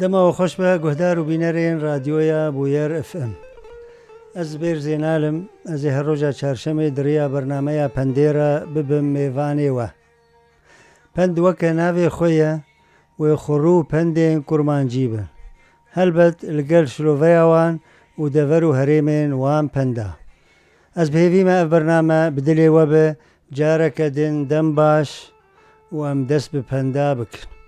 دما وخوش به گهدار و بینرین رادیویا بویر اف ام. از بیر زینالم از هر روزا چهارشنبه دریا برنامه پندیرا ببم میوانی و پند وک ناوی خویا و خرو پندین کرمانجیبه هلبت الگل شلوویاوان و دورو هریمین وان پندا از بهیوی ما برنامه بدلی و به جارک دین دم باش و ام دست به پندا بکن.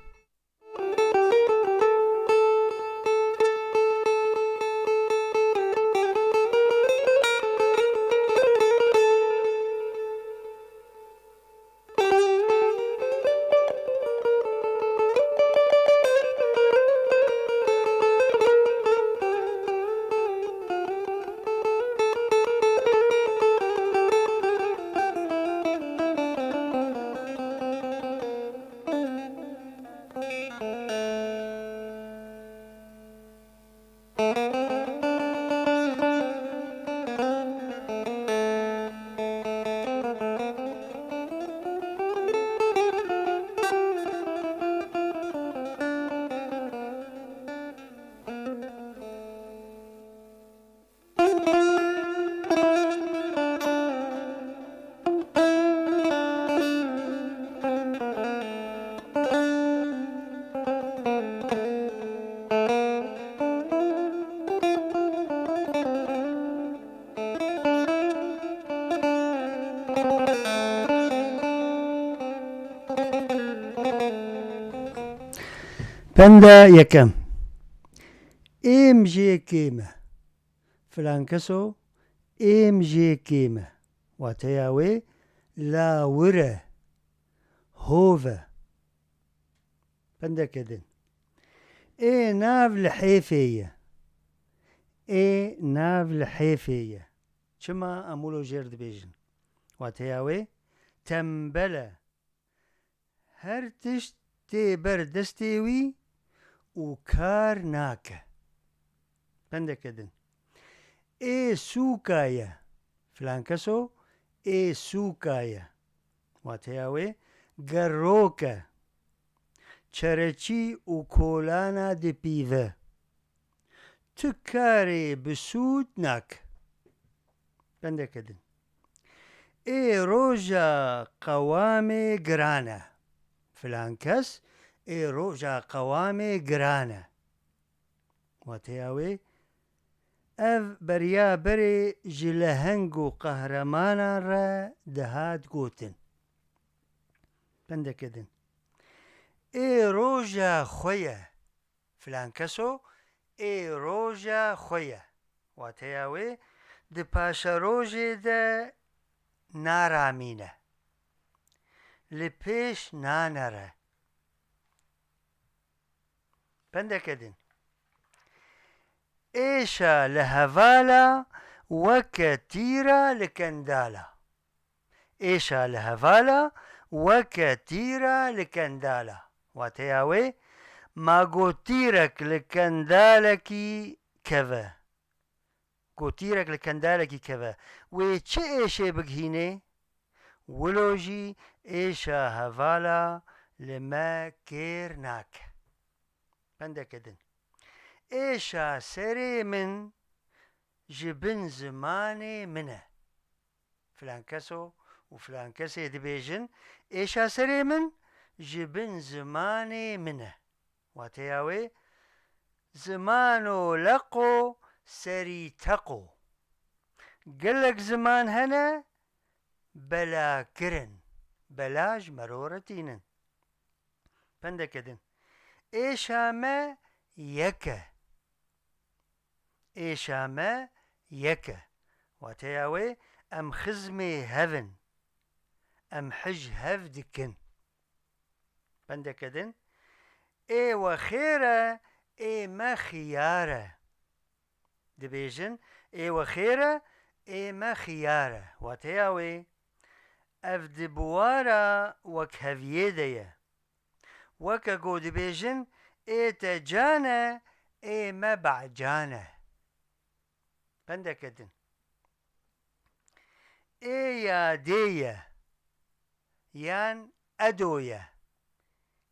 پندا یکم ایم جی کیمه فلان کسو ایم جی کیمه واتیاوی لا وره هوفه پندا کدن ای ناف لحیفیه ای ناف لحیفیه چما امولو جرد بیجن واتیاوی تنبله هر تشت تی بردستیوی و کار ناکه پندا کدن ای سوکایه فلان کسو ای سوکایه واتیاوی گروکه چرچی و کولانا دی پیوه تکاری بسود ناکه پندا کدن ای روژا قوام گرانه فلان کس ای روژا قوام گرانه واتیاوی اف بریا بری جلهنگ و قهرمانا را دهات گوتن پندا کدن ای روژا خویه فلان کسو ای روژا خویه واتیاوی ده پاشا روژی ده نارامینه لپیش نانره پندا کدن ایشا لهوالا وکتیرا لکندالا ایشا لهوالا وکتیرا لکندالا واتیاوی ما گوتیرک لکندالکی کوه گوتیرک لکندالکی کوه وی چه ایشه بگهینه ولوجی ایشا هوالا لما کیر ناک پندا کدن ایشا سری من جبن زمان منه فلان کسو و فلان کسی دبیجن ایشا سری من جبن زمان منه واتیاوی زمانو لقو سری تقو قلق زمان هنه بلا کرن بلاج مرورتینن پندا کدن ایشا ما یکه ایشا ما یکه واتیاوی ام خزمی هفن ام حج هف دکن پندا کدن ای و خیره ای ما خیاره دبیجن ای و خیره ای ما خیاره واتیاوی اف دبوارا وک هفیه دیه وکا گو دبیجن ای تجانه ای ما بعجانه پندا کدن ای یادیه یان ادویه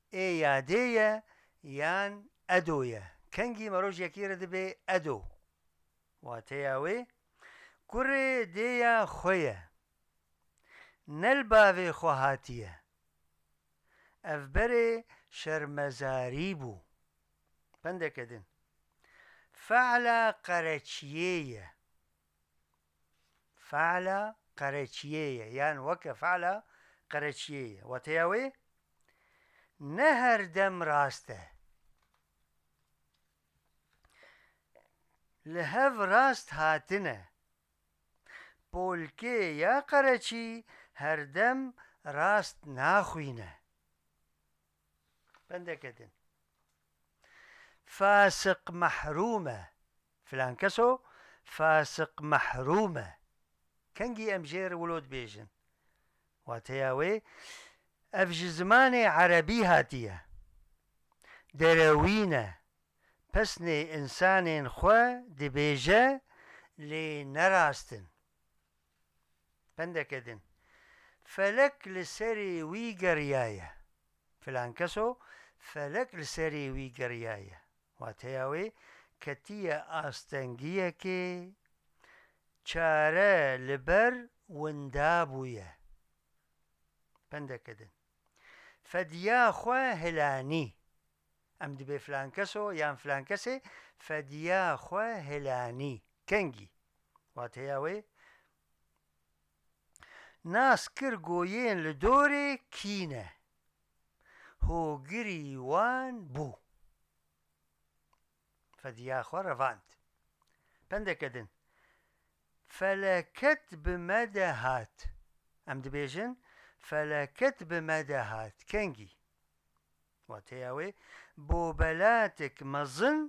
ای یادیه یان ئەدۆیە کەنگی مەڕۆژیەکیرە دەبێ ئەدۆ واتەیاوێ کوڕێ دێیە خۆیە نەل باوێ خۆ هاتیە ئەف بەرێ شەرمەزاری بوو پندێکەدن فعلە قەرەچیەیە فعلە قەرەچیەیە یان وەکە فعلە قەرەچیەیە واتەیاوێ نە هەردەم ڕاستە لە هەڤ ڕاست هاتنە پۆلکێ یا قەرەچی هەردەم ڕاست ناخوینە پندێکەدن فاسق مەحرومە فلان کەسۆ فاسق مەحرومە کەنگی ئەمژێر وڵۆت بێژن واتەیاوێ ئەف ji زمانê عەرەبی هاتیە دەرەوینە پەسنێ ئینسانên xwe dibêje lê nerast in پندێکەدن فەلەک li serê wî geriyaye filan keso felek li serê wî geriyaye watêya wê ketiye astengiyekê çare li ber winda bûye pendekidin fediya xwe hilanî em dibe filan keso yan filan kesê fediya xwe hilanî kengî watêya wê nas kir goyên li dorê kîne هۆگری وان بوو فەدیا خۆ ڕەڤاند پندێکەدن فەلەکەت بمەدە هات ئەم دەبێژن فەلەکەت بمەدە هات کەنگی واتەیاوێ بۆ بەلاتێک مەزن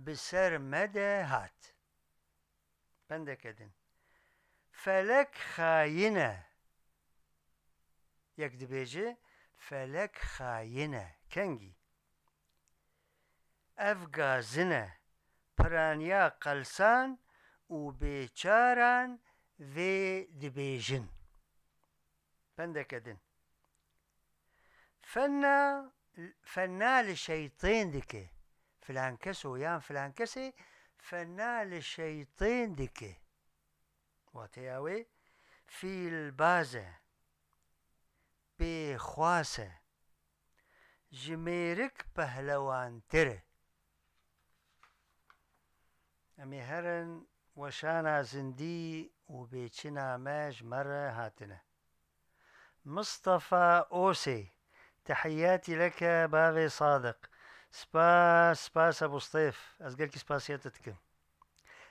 بسەر مەدە هات پندێکەدن فەلەک خاینە یەک دەبێژێ فەلەک خاینە کەنگی ئەف گازنە پرانیا قەلسان و بێچاران vê dibêjin pendekedin fenna li şeytên dike filan keso yan filan kesê fenna li şeytên dike watêya wê fîlbaz e bêxwas e ji mêrik pehlewantir e em ê herin weşana zindî û bêçina me ji me re hatine Mustafa Osê تحياتي لك باوێ صادق سپاس ئەبوستەیف ez gelkî spasiyet dikim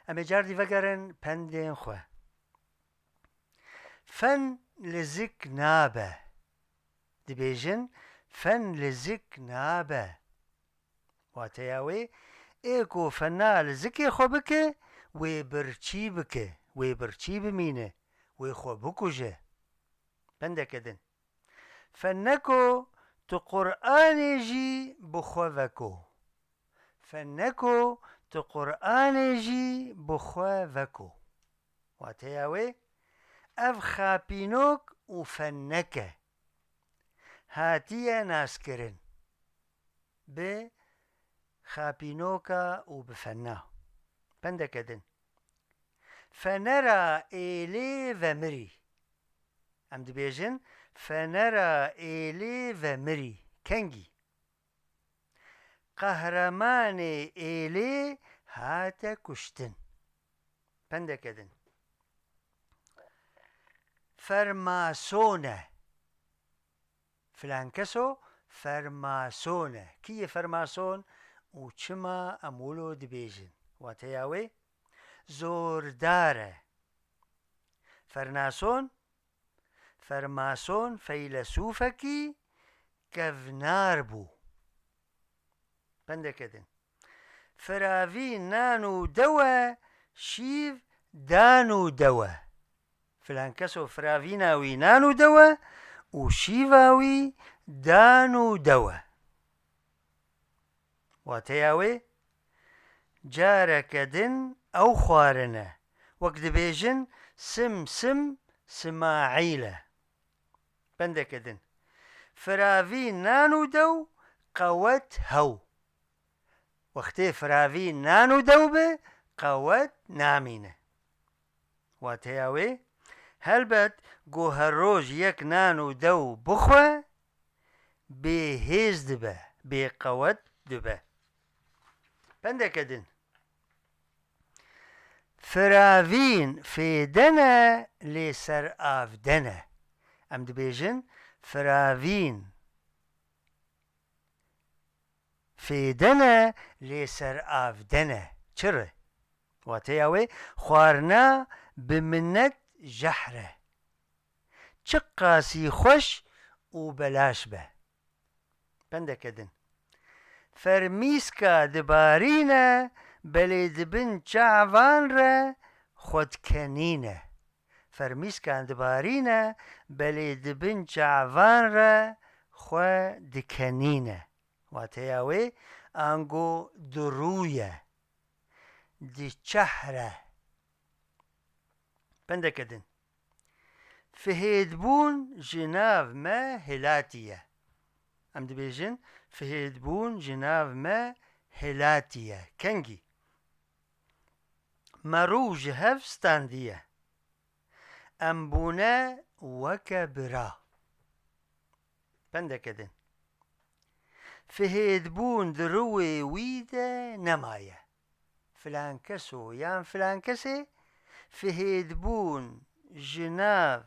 em ê car dîvegerin pendên xwe fen li zik nabe dibêjin fen li zik nabe watêya wê ê ku fena li zikê xwe bike wê birçî bike wê birçî bimîne wê xwe bikuje pendekidin fenneko tu Qur'anê jî bi xwe veko fenneko tu Qur'anê jî bi xwe veko watêya wê ev xapînok û fennek e hatiye naskirin bi xapînoka û bi fenna pendekidin fenera êlê vemirî em dibêjin fenera êlê vemirî kengî qehremanê êlê hate kuştin pendekidin fermason e filan keso fermason e kî ye fermason û çima em wilo dibêjin watêya wê zordar e fermason feylesûfekî kevnar bû pendekidin firavî nan û dewe şîv dan û dewe filan keso firavîna wî nan û dewe û şîva wî dan û dewe watêya wê careke din ew xwarin e wek dibêjin sim Simaîl e pendekidin firavî nan û dew qewet hew وەختێ فراوی نان و دەو بێ قەوەت نامینە. واتەیاوێ هەلبەت گۆ هەر ڕۆژ یەک نان و دەو بخوە بێهێز دبە بێ قەوەت دبە. پندێکە دن فراوین فێدەنە لێسەر ئافدەنە. ئەم دبێژن فراوین فێدەنە لێسەر ئافدەنە چڕە. واتەیاوێ خواردنا بمنەت ژەحرە چ قاسی خۆش و بەلاش بە. پندەکە دن فەرمیسکە دبارینە بەلێ دبن چاوانرە خۆتکەنینە. فەرمیسکان دبارینە بەلێ دبن چاوانرە خۆ دکەنینە. واتەیاوێ ئانگۆ دڕوویە دچەحرە. پندەکە دن فهێدبوون ژناو مە هێلاتیە. ئەم دبێژن فهێدبوون ژناو مە هێلاتیە کەنگی مەڕوو ژە هەف ستاندیە ئەم بوونە وەکە برا. پندەکە دن فهێدبوون دڕوێ ویدە نەمایە. فلان کەسۆ یان فلان کەسێ فهێدبوون ژناو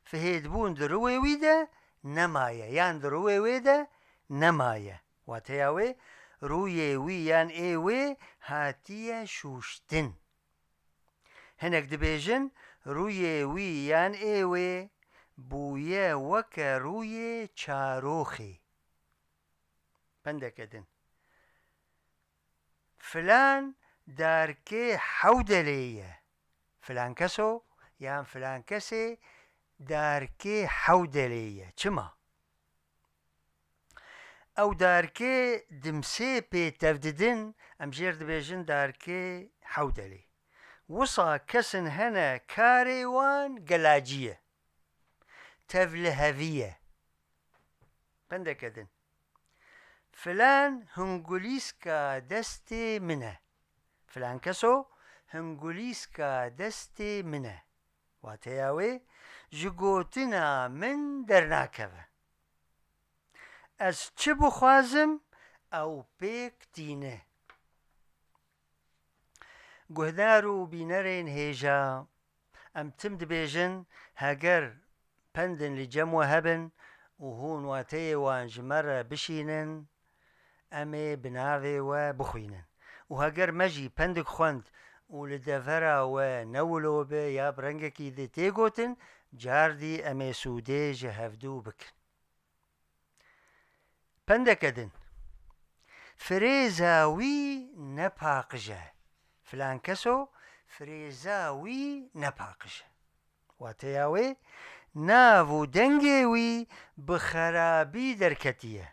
فهێدبوون دڕوێ ویدە نەمایە یان دڕوێ وێدە نەمایە. واتەیاوێ ڕوویێ وی یان ئێوێ هاتیە شوشتن. هەنێک دبێژن ڕوویێ وی یان ئێوێ بوویە وەکە ڕوویێ چارۆخێ. پندەکە دن فلان دارکێ حەودەلێیە. فلان کەسۆ یان فلان کەسێ دارکێ حەودەلێیە چما. ئەو دارکێ دمسێ پێتەفددن ئەمژێر دبێژن دارکێ حەودەلێ. وسا کەسن هەنە کارێوان گەلاجیە تەڤ لە هەڤیە. پندەکە دن فلان هەنگولیسکە دەستێ منە. فلان کەسۆ هەنگولیسکە دەستێ منە. واتەیاوێ ji gotina min dernakeve ez çi bixwazim ew pêk tîne. Guhdar û bînerên hêja em tim dibêjin heger pendin li cem we hebin û hûn wateyê wan ji me re bişînin em ê bi navê we bixwînin û heger me jî pendik xwend û li devera we newlobe ya bi rengekî dê têgotin cardî em ê sûdê ji hevdû bikin. Pendeke din firêza wî nepaqij e. Filan keso firêza wî nepaqij e. Wateya wê nav û dengê wî bi xerabî derketiye.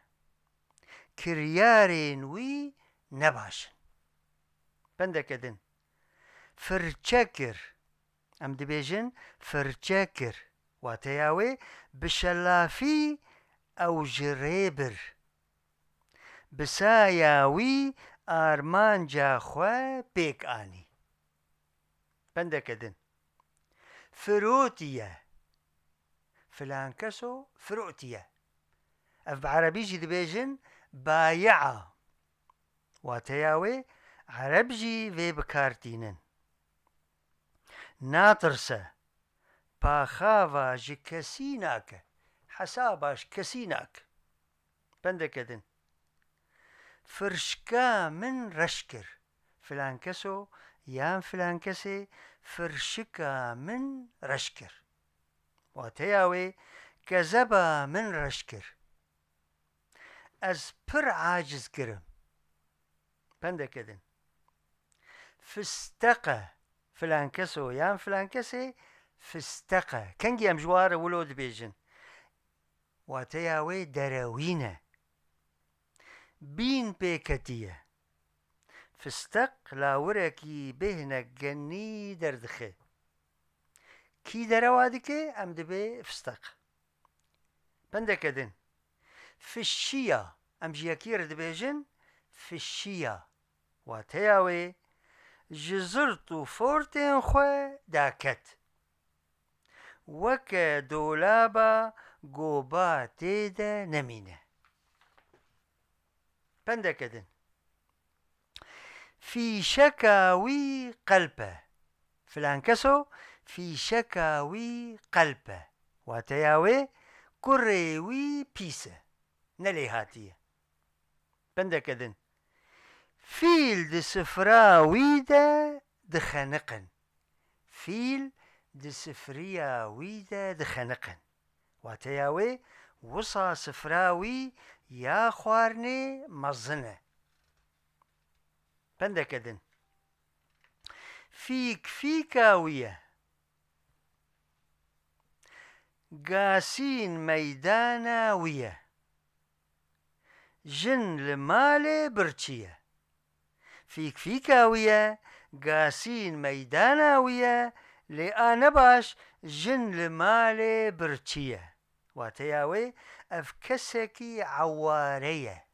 Kiryarên wî nebaş in. Pendeke din firçe kir. Em dibêjin firçe kir. Wateya wê bi şelafî ew ji rê bir. Bi saya wî armanca xwe pêk anî. Pendeke din firotiye. Filan keso firotiye. Ev bi erebî jî dibêjin bayi'a. Wateya wê ereb jî vê bikartînin. Natirse paxava ji kesî nake. Hesaba ji kesî nake. Pendeke din firşka min reş kir. Filan keso yan filan kesê firşika min reş kir. Wateya wê gezeba min reş kir. Ez pir aciz kirim. Pendeke din fisteke. Filan keso yan filan kesê fisteke. Kengî em ji ware wilo dibêjin. Wateya wê derewîne. Bîn pêketiye. Fistek lawirekî bêhnek genî derdixe. Kî derewa dike em dibe fistek. Pendeke din fişiya. Em ji yekî re dibêjin fişiya. واتياوي جزرتو فورتين خو داكت وكا دولابا قوبا تيدا نمينة. بندكدن في شكاوي قلبه فلانكسو في شكاوي قلبه واتياوي كريوي بيسه نلي هاتيه. بندكدن فيل دي سفراويدا دخنقن فيل دي سفرياويدا دخنقن واتياوي وصا سفراوي يا خوارني مزنه. بندكدن فيكاوية قاسين ميداناوية جن لمالي برشية. فيكاوية قاسين ميداناوية لأنا باش جن لمالي برشية واتياوي أفكسكي عوارية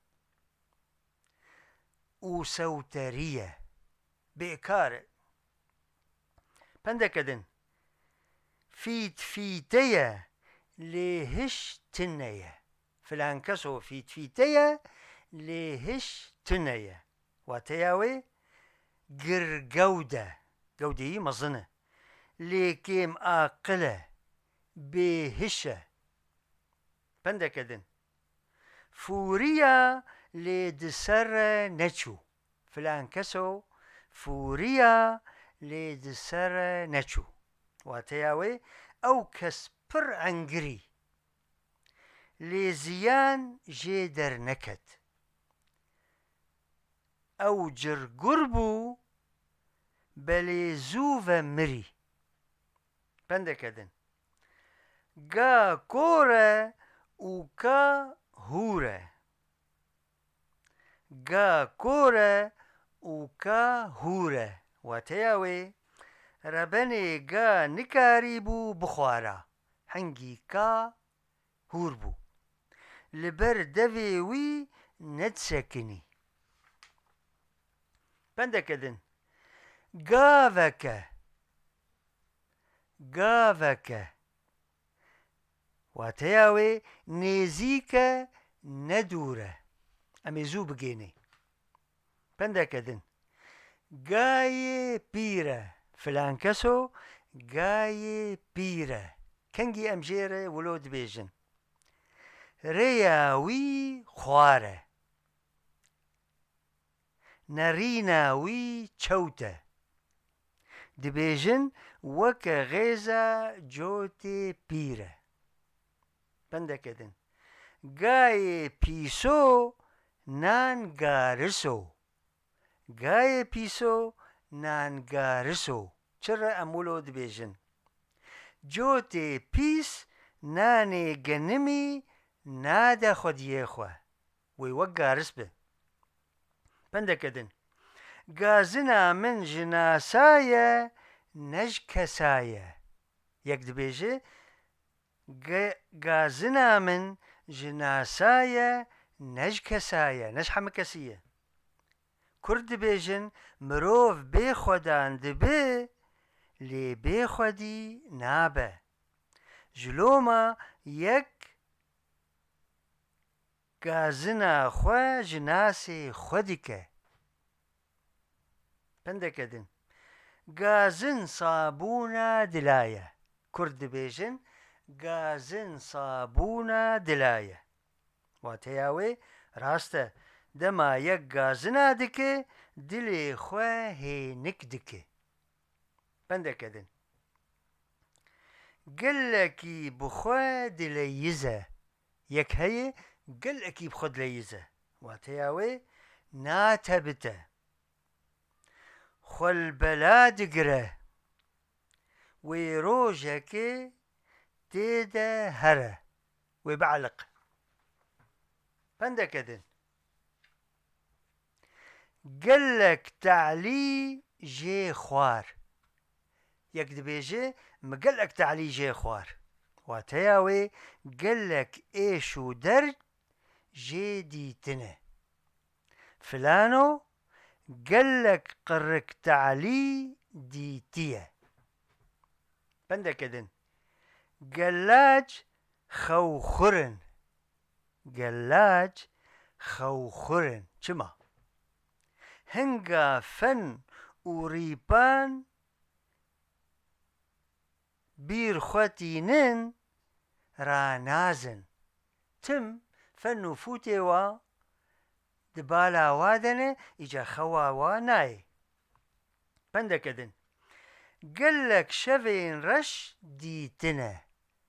وسوترية بإكار. بندكدن فيتية لهش تنية فلانكسو فيتية لهش تنية واتياوي قرقودة قودي مظنة لكيم آقلة بهشة. بندكدن فوريا لدسر نتشو فلانكسو فوريا لدسر نتشو واتياوي او كسبر عنقري لزيان جيدر نكت او جرقربو بليزوفا مري. بندكدن قا كورة وكا هورة قا كورة وكا هورة واتياوي ربني قا نكاريبو بخوارا حنجي كا هوربو لبر دفيوي نتسكني. بندكدن قافك واتياوي نيزيكا ندورة أميزو بجيني. بندكدن قاي بيرة فلانكسو قاي بيرة كنجي أمجيرة ولود بيجن رياوي خوارة نريناوي تشوتة دبيجن وكا غيزا جوتي بيرة. بندكدن قاي بيسو نان غارسو قاي بيسو نان غارسو چرا امولو دبيجن جوتي بيس ناني جنمي نادا خديخوا ويوغارس به. بندكدن قازنا من جناسايا نجكسايا يكد بيجي قازنا من جناسايا نجكسايا نجحمكسية كرد بيجن مروف بيخودان دبي لي بيخودي نابه جلوما يك قازنا خوا جناسي خودك. بندكدن قازن صابونا دلاية كرد بيجن قازن صابونا دلاية واتياوي راسته دما يك قازنا دكي دلي خوا هينك دكي. بندكدن قلكي بخوا دليزة يك هي قلكي بخد ليزة واتياوي ناتبته خل بلاد قره ويروجك تيدا هره ويبعلق. بندكدن قلك تعلي جي خوار يكد بيجي مقلك تعلي جي خوار واتياوي قلك ايشو درج جي ديتنه فلانو قلك قرك تعلي ديتية. بندكدن قلاج خوخرن، قلاج خوخرن چما هنگا فن وريبان بير خوتينن رانازن تم فن فوتي و دبالا وادنه إجا خوا واناي. بندكدن قلك شفين رش ديتنا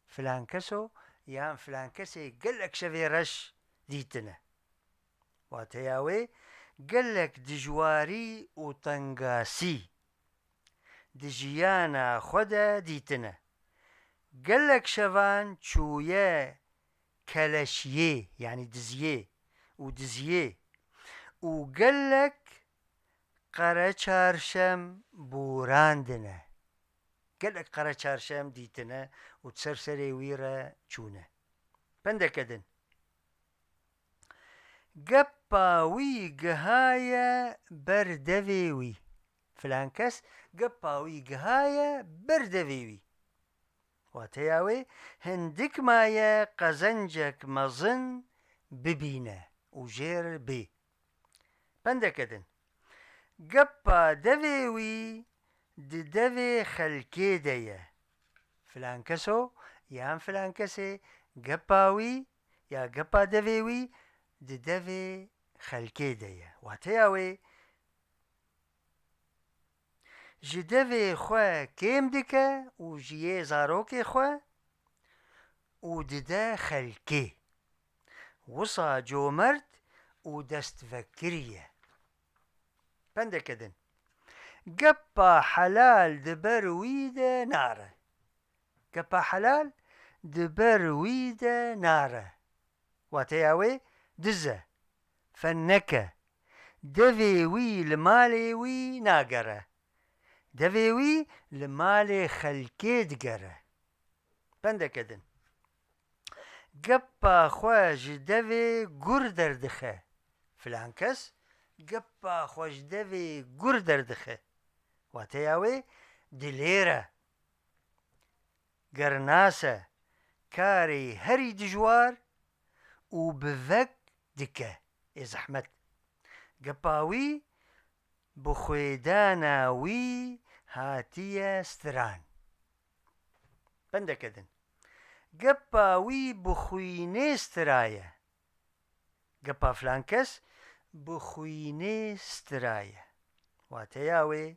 فلان كسو يان فلان كسي قلك شفين رش ديتنا واتياوي قلك دجواري وطنقاسي دجيانا خدا ديتنا قلك شفان شوية كلاشيه يعني دزيه ودزيه وقلك قرا چارشم بوراندنه قلك قرا چارشم ديتنا وتسرسري ويرا چونه. بندكدن قباوي قهايا بردويوي فلان كس قباوي قهايا بردويوي واتياوي هندك مايا قزنجك مظن ببينه وجير بي. بندكدن قبا دويوي دوي خلكي ديه فلان كسو يان فلان كسي قباوي يا قبا دويوي دوي خلكي ديه واتياوي جدوي خوا كيم دكا وجيه زاروكي خوا وددا خلكي وصا جومرت ودست فكريه. بندكدن قبا حلال دبر ويدا ناره قبا حلال دبر ويدا ناره واتياوي دزة فنكة دوي وي لمالي وي ناقره دوي وي لمالي خلكي دقره. بندكدن قبا خواج دوي قردر دخه فلان كس قبا خوش دوي قردر دخه واتياوي دليرة قرناسة كاري هري دجوار وبفك دكة زحمت قباوي بخويدانا وي هاتية ستران. بندكدن قباوي بخويني سترايا قبا فلانكس بخويني سترايا واتياوي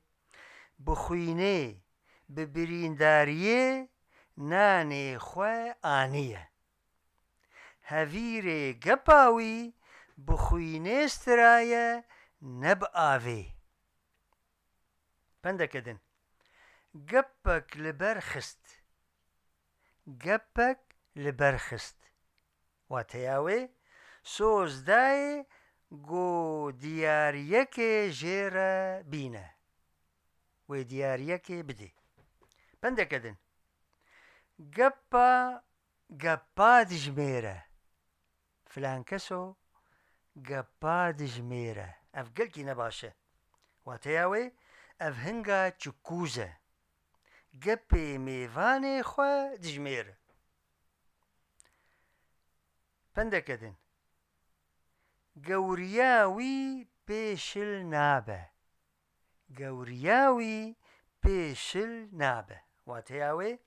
بخويني ببرينداريه ناني خوا آنية هفيري قباوي بخويني سترايا نبآوي. بندكدن قبك لبرخست قبك لبرخست واتياوي سوز داي قو دياريك جيرا بينا ودياريك بدي. بندكدن قبا دجميرة فلان كسو قبا دجميرة أفقلكي نباشة واتياوي أفهنغا تشكوزة قبي ميفاني خوا دجميرة. بندكدن قورياوي بيشل نابه قورياوي بيشل نابه واتياوي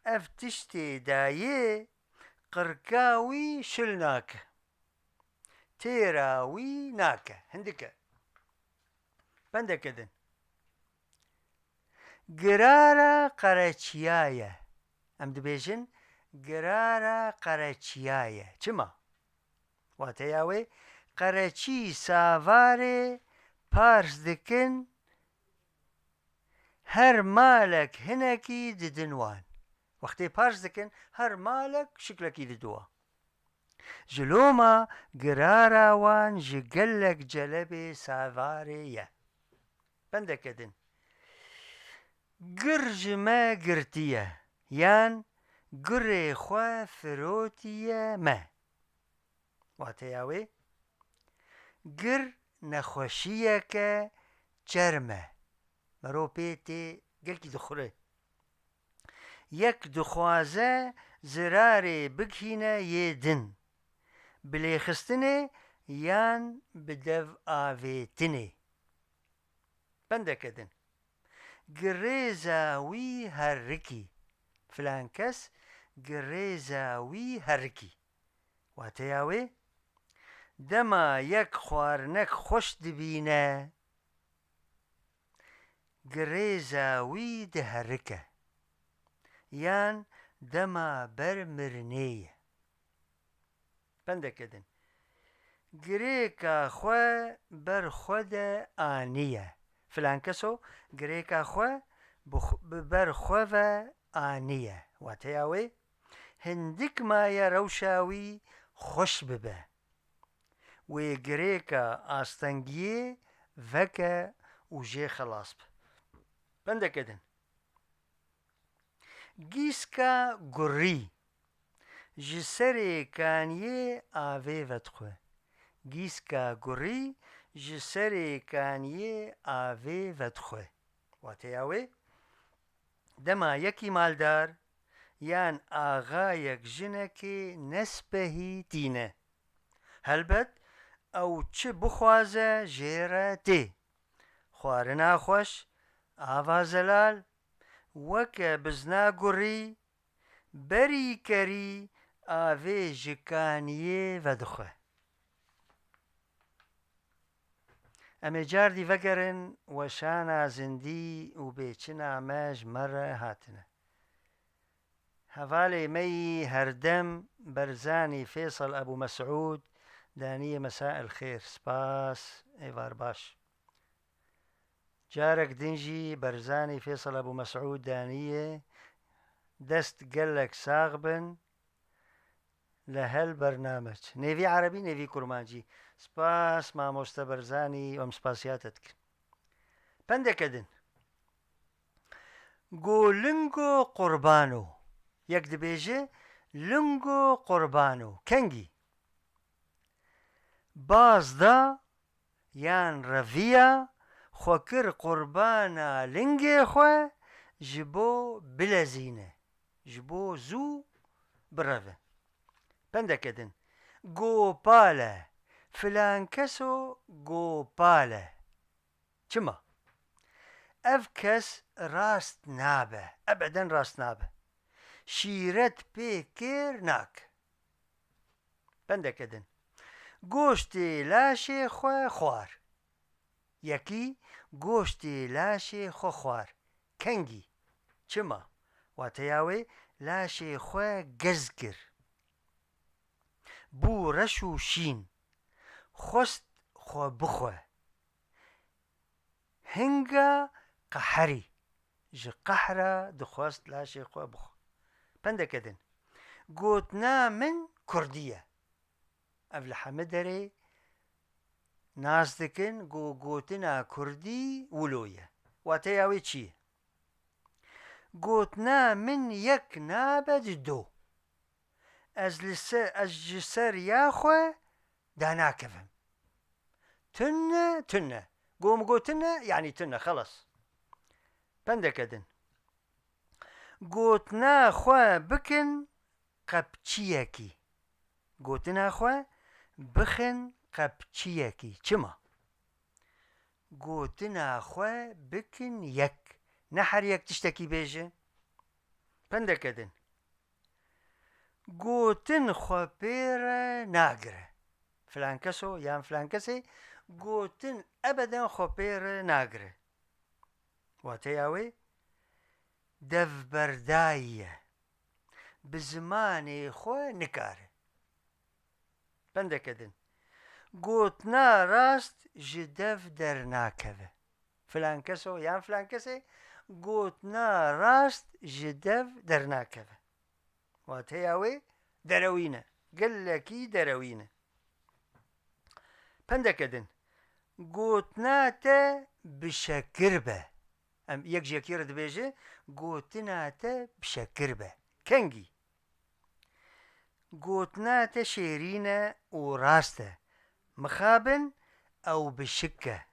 افتشتي دايه قركاوي شلناك تيراوي ناكا هندكا. بندكدن قرارة قراتشيايا ام دبيجن قرارة قراتشيايا چما واتياوي قراتشي سافاري بارس دكن هر مالك هنكي ددنوان وقتی پارس دکن هر مالك شكلكي ددوا جلوما قرارا وان جقلك جلبي سافارية. بندكدن قرج ما قرتية يان قري خوا فروتية ما واتياوي قر نخوشيك چرمه مرو پیتی گلکی دخوره یک دخوازه زراره بگهینه یه دن بلیخستنه یان بدو آویتنه بنده کدن گریزاوی هرکی فلان کس گریزاوی هرکی واتیاوی دما یک خوارنک خوش دبینه گریزاوی دهرکه یان دما برمرنیه بنده کدن گریکا خو بر خود آنیه فلان کسو گریکا خو بر خو و آنیه واتیاوی هندک مایه روشاوی خوش ببه و گریکا آستنگیه وکه و جه خلاص بنده کدن گیسکا گری جسر کانیه آوه ودخوه گیسکا گری جسر کانیه آوه ودخوه واتیاوی دما یکی مالدار یان آغا یک جنکی نسبهی تینه هلبت او چه بخوازه جیره تی خوارنا خوش آوا زلال وکه بزنا گری بری کری آوه جکانیه ودخوه امی جاردی وگرن و شانا زندی و بیچنا ماج مره هاتنه هفالي مي هردم برزاني فيصل أبو مسعود دانية مساء الخير سباس إيفار باش جارك دنجي برزاني فيصل أبو مسعود دانية دست قلك ساغبن لهالبرنامج نيفي عربي نيفي كرمانجي سباس ما مستبرزاني ومسباسياتك بندكدن قو لنقو قربانو یک دبیجه لنگو قربانو کنگی بازدا یان رویا خوکر قربانا لنگی خو جبو بلزینه جبو زو بروه بنده کدن گوپاله فلان کسو گوپاله چما اف کس راست نابه ابدا راست نابه شیرت پی کر ناک بنده کدن گوشتی لاشه خو خوار یکی گوشتی لاشه خو خوار کنگی چما واتیاوی لاشه خو گز کر بو رشو شین خست خو بخو هنگا قحری جه قحره دخواست لاشه خو بخو بنده کدن گوتنا من کردیه اول حمدره ناز دکن گوتنا کردی ولویه واتیاوی چیه گوتنا من یک نابد دو از جسر یاخوه دانا كفم تنة قوم قوتنا يعني تنة خلص بندكدن قوتنا خوا بكن قبچيكي قوتنا خوا بخن قبچيكي چما قوتنا خوا بكن يك نحر يك تشتكي بيجي بندكدن قوتن خوا بيرا ناقرة فلان كسو يان فلان كسي قوتن أبدا خوا بيرا ناقرة واتياوي دف برداية بزماني خوا نكاره بندكدن قوتنا راست جدف درناكبه فلان كسو يان فلان كسي قوتنا راست جدف درناكبه واتياوي دروينة قلكي دروينة بندكدن قوتنا تا بشكربه ام يك جاكير دبيجي قوتنا تا بشكربه كنجي قوتنا تا شيرينة وراسته مخابن او بشكه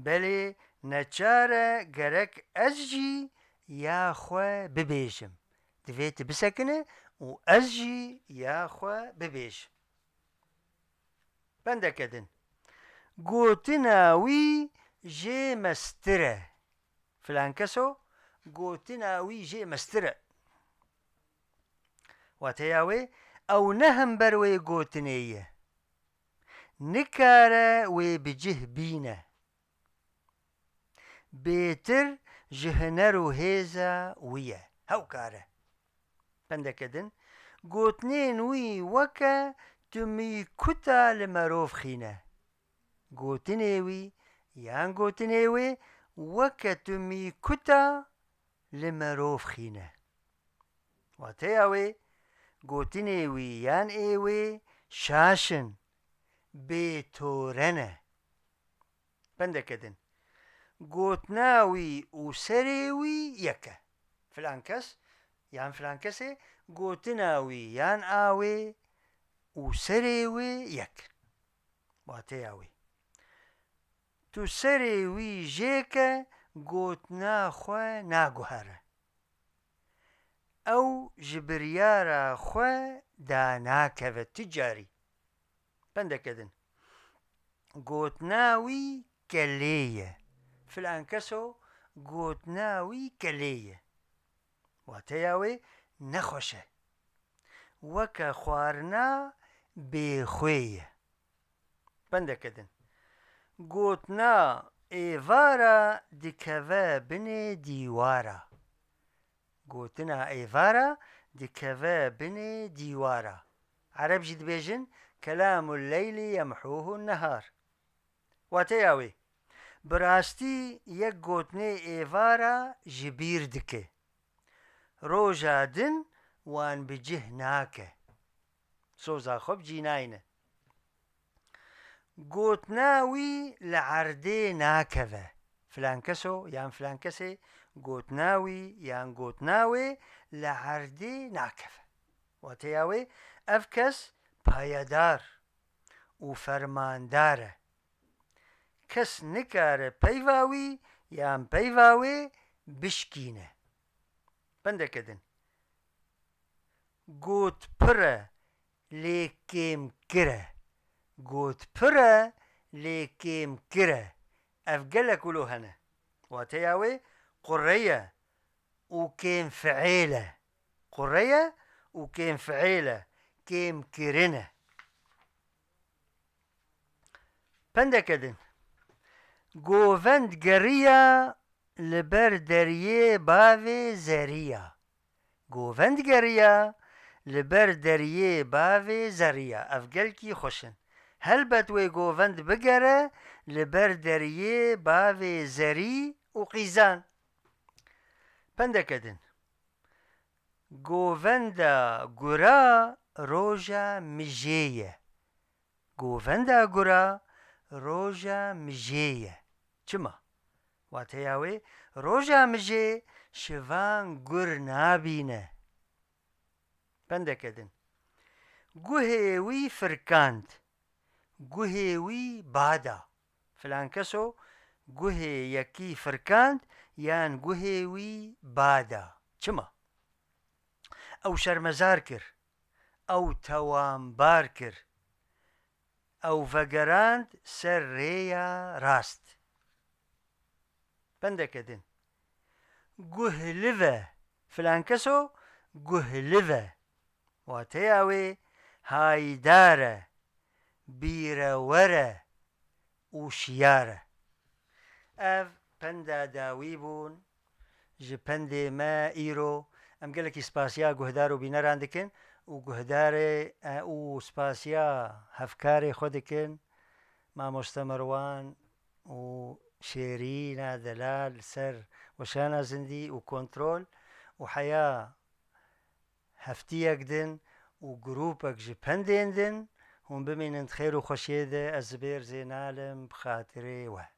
بەلێ نەچارە گەرەک ئەزجی یاخوا ببێژم دەوێت بسەکنە و ئەزجی یاخوا ببێژم بەندەکەدن گۆتناوی ژێ مەسترە فلان کەسۆ گۆتناوی ژێ مەسترە واتەیاوێ ئەو نەهەم بەروێ گۆتنێیە نکارە وێ بجه بینە بێتر ji huner û hêza wî ye hewkare bendekidin gotnên wî weke tu mîkuta li merov xîne gotinê wî yan gotinê wê weke tu mîkuta li merov xîne wateya wê gotinê wî yan ê wê şaşin bêtorene bendekidin گۆتناوی و سەرێوی یەکە فلان کەس یان فلان کەسێ گۆتناوی یان ئاوێ و سەرێوێ یەک واتەیاوی تو سەرێوی ژێکە گۆتناخوا ناگوهارە ئەو ji biryara xwe danakeve ticarî bendekidin گۆتناوی kelêye فلان کەسۆ گۆتناوی کەلێیە واتەیا wê nexweş e weke xwarina bêxwê ye bendekidin gotna êvara dikeve binê dîwara gotina êvara dikeve binê dîwara ereb jî dibêjin kelamul leyli yemhuhu nehar wateya wê bi rastî yek gotnê êvara ji bîr dike roja din wan bi cih nake soza xwe bi cî nayîne gotna wî li erdê nakeve filan keso yan filan kesê gotna wî yan gotna wê li erdê nakeve wateya wê ev kes payedar û fermandar e kes nikare peyva wî yan peyva wê bişkîne bendekidin gotpir e lê kêmkir e gotpir e lê kêmkir e ev gelek wilo hene wateya wê qure ye û kêmfiîl e qure ye û kêmfiîl e kêmkirin e bendekidin govend geriya li ber deryê bavê zeriya govend geriya li ber deryê bavê zeriya ev gelkî xweş in helbet wê govend bigere li ber deryê bavê zerî û qîzan bendekidin govenda gura roja mijê ye govenda gura roja mijê ye çima wateya wê roja mijê şivan gur nabîne bendekidin guhê wî firkand guhê wî bada filan keso guhê yekî firkand yan guhê wî bada çima ew şermezar kir ew tewambar kir ew vegerand ser rêya rast bendekidin guhliv e filan keso guhliv e wateya wê haydar e bîrewer e û şiyar e ev penda dawî bûn ji pendê me îro em gelekî spasiya guhdar û bîneran dikin û guhdarê û spasiya hevkarê xwe dikin mamoste Merwan û Şêrîna Delal ser weşana zindî û kontrol û heya heftiyek din û grûpek ji pendên din hûn bimînin xêr û xweşiyê de ez zêr zênalim bi xatirê we